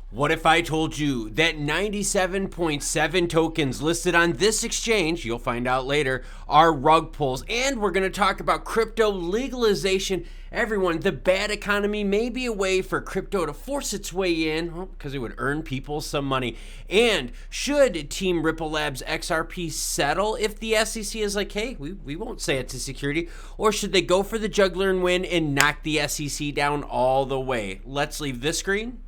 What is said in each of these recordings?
What if I told you that 97.7 tokens listed on this exchange, you'll find out later, are rug pulls? And we're going to talk about crypto legalization. Everyone, the bad economy may be a way for crypto to force its way in, because it would earn people some money. And should Team Ripple Labs XRP settle if the SEC is like, hey, we won't say it's a security? Or should they go for the juggler and win and knock the SEC down all the way? Let's leave this screen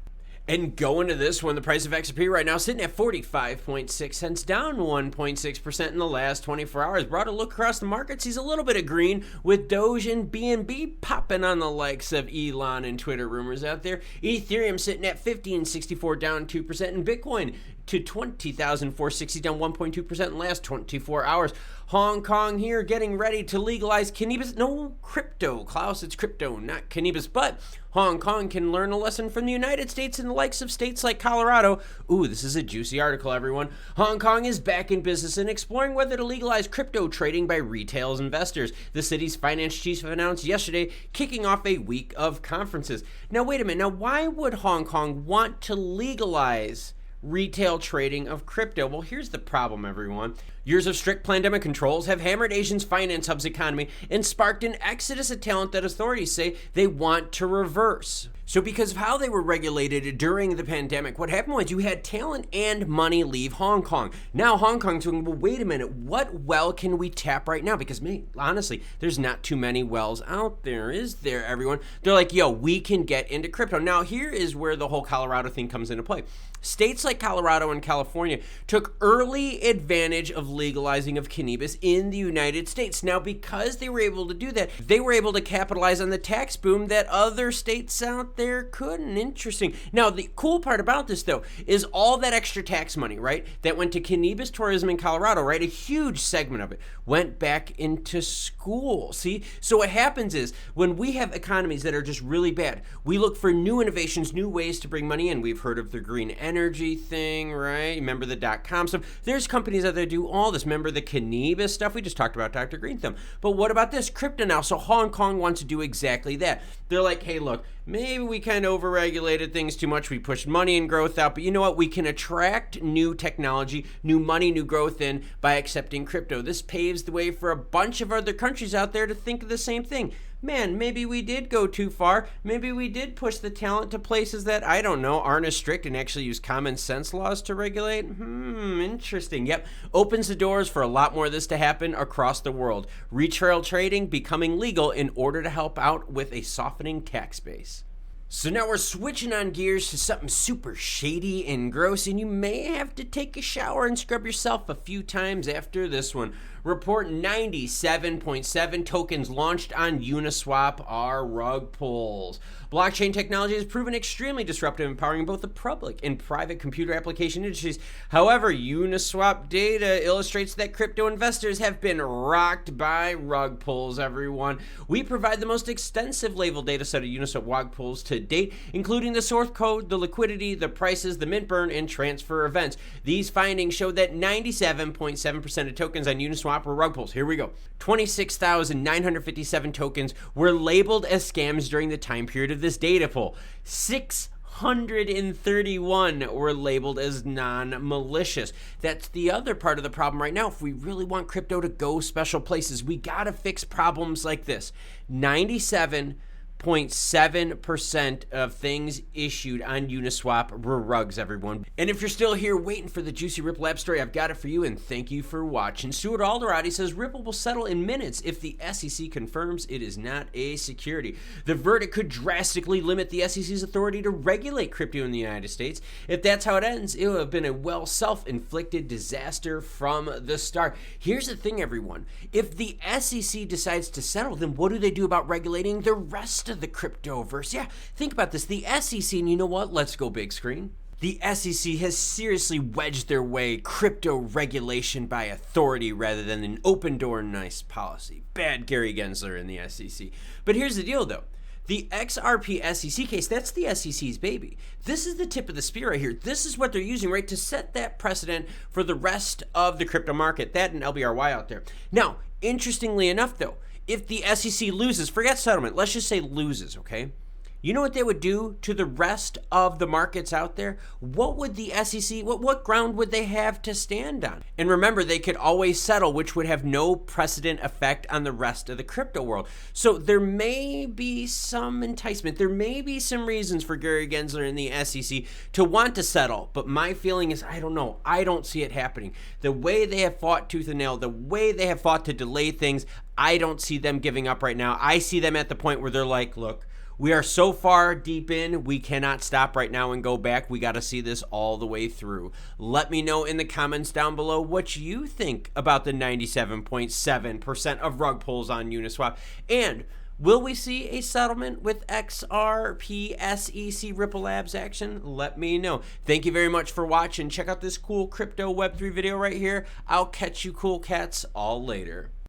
and go into this one. The price of XRP right now sitting at 45.6 cents, down 1.6% in the last 24 hours. Brought a look across the market, sees a little bit of green with Doge and BNB popping on the likes of Elon and Twitter rumors out there. Ethereum sitting at 1564, down 2%, and Bitcoin to 20,460, down 1.2% in the last 24 hours. Hong Kong here getting ready to legalize cannabis. No crypto, Klaus, it's crypto, not cannabis. But Hong Kong can learn a lesson from the United States and the likes of states like Colorado. Ooh, this is a juicy article, everyone. Hong Kong is back in business and exploring whether to legalize crypto trading by retail investors. The city's finance chief announced yesterday, kicking off a week of conferences. Now, wait a minute. Now, why would Hong Kong want to legalize retail trading of crypto? Well, here's the problem, everyone. Years of strict pandemic controls have hammered Asia's finance hub's economy and sparked an exodus of talent that authorities say they want to reverse. So because of how they were regulated during the pandemic, what happened was you had talent and money leave Hong Kong. Now Hong Kong's going, well, wait a minute, what well can we tap right now? Because honestly, there's not too many wells out there, is there, everyone? They're like, yo, we can get into crypto. Now here is where the whole Colorado thing comes into play. States like Colorado and California took early advantage of legalizing of cannabis in the United States. Now, because they were able to do that, they were able to capitalize on the tax boom that other states out there couldn't. Interesting. Now, the cool part about this, though, is all that extra tax money, right, that went to cannabis tourism in Colorado, right, a huge segment of it went back into school. See? So what happens is when we have economies that are just really bad, we look for new innovations, new ways to bring money in. We've heard of the green energy thing, right? Remember the .com stuff? There's companies out there that do all this. Remember the cannabis stuff? We just talked about Dr. Green Thumb. But what about this? Crypto now. So Hong Kong wants to do exactly that. They're like, hey, look, maybe we kind of overregulated things too much. We pushed money and growth out. But you know what? We can attract new technology, new money, new growth in by accepting crypto. This paves the way for a bunch of other countries out there to think of the same thing. Man, maybe we did go too far. Maybe we did push the talent to places that, I don't know, aren't as strict and actually use common sense laws to regulate. Interesting. Yep. Opens the doors for a lot more of this to happen across the world. Retail trading becoming legal in order to help out with a softening tax base. So now we're switching on gears to something super shady and gross, and you may have to take a shower and scrub yourself a few times after this one. Report 97.7 tokens launched on Uniswap are rug pulls. Blockchain technology has proven extremely disruptive, empowering both the public and private computer application industries. However, Uniswap data illustrates that crypto investors have been rocked by rug pulls, everyone. We provide the most extensive label data set of Uniswap rug pulls to date, including the source code, the liquidity, the prices, the mint burn, and transfer events. These findings show that 97.7% of tokens on Uniswap were rug pulls. Here we go. 26,957 tokens were labeled as scams during the time period of this data pull. 631 were labeled as non-malicious. That's the other part of the problem right now. If we really want crypto to go special places, we gotta fix problems like this. 97.7% of things issued on Uniswap were rugs, everyone. And if you're still here waiting for the juicy Ripple Lab story, I've got it for you, and thank you for watching. Stuart Alderati says Ripple will settle in minutes if the SEC confirms it is not a security. The verdict could drastically limit the SEC's authority to regulate crypto in the United States. If that's how it ends, it will have been a self-inflicted disaster from the start. Here's the thing, everyone. If the SEC decides to settle, then what do they do about regulating the rest of the cryptoverse? Yeah, think about this. The SEC, and you know what? Let's go big screen. The SEC has seriously wedged their way crypto regulation by authority rather than an open door nice policy. Bad Gary Gensler in the SEC. But here's the deal, though. The XRP SEC case, that's the SEC's baby. This is the tip of the spear right here. This is what they're using, right, to set that precedent for the rest of the crypto market, that and LBRY out there. Now, interestingly enough, though, if the SEC loses, forget settlement, let's just say loses, okay? You know what they would do to the rest of the markets out there? What would the SEC, what ground would they have to stand on? And remember, they could always settle, which would have no precedent effect on the rest of the crypto world. So there may be some enticement. There may be some reasons for Gary Gensler and the SEC to want to settle. But my feeling is, I don't know. I don't see it happening. The way they have fought tooth and nail, the way they have fought to delay things, I don't see them giving up right now. I see them at the point where they're like, look, we are so far deep in, we cannot stop right now and go back. We got to see this all the way through. Let me know in the comments down below what you think about the 97.7% of rug pulls on Uniswap. And will we see a settlement with XRP SEC Ripple Labs action? Let me know. Thank you very much for watching. Check out this cool crypto Web3 video right here. I'll catch you cool cats all later.